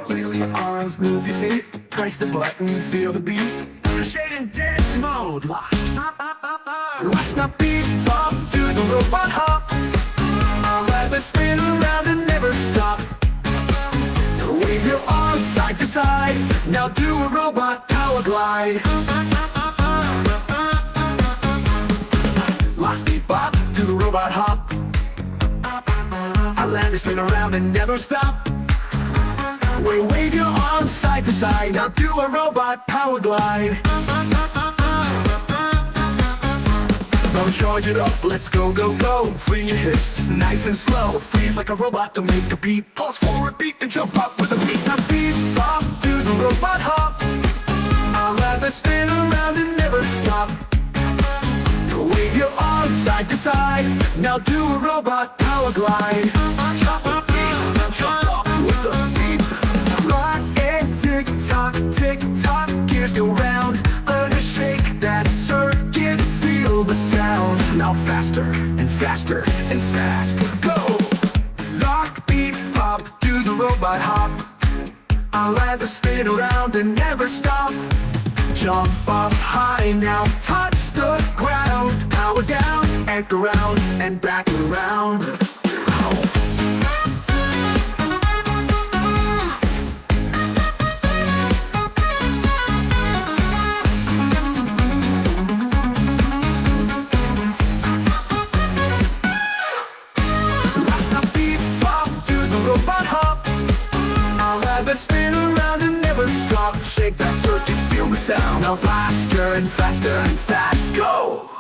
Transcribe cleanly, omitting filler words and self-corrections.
Wiggle your arms, move your feet, press the button, feel the beat. Shake and dance mode, lock. Watch the beep-bop, do the robot hop. I'll let it spin around and never stop. Wave your arms side to side, now do a robot power glide. Watch beep-bop, do the robot hop. I'll let it spin around and never stop. Wave your arms side to side, now do a robot power glide. Now charge it up, let's go, go, go. Swing your hips, nice and slow. Freeze like a robot to make a beat. Pulse forward, beat, then jump up with a beat. Now beep-bop, do the robot hop. I'll let it spin around and never stop. Wave your arms side to side, now do a robot power glide. Jump up, jump up with the beat. Rock and tick-tock, tick-tock, gears go round. Learn to shake that circuit, feel the sound. Now faster and faster and fast, go! Lock, beep-bop, do the robot hop. I'll let it spin around and never stop. Jump up high now, touch the ground. Power down, and around, and back around. Robot hop, I'll have it spin around and never stop. Shake that circuit, feel the sound. Now faster and faster and fast, go!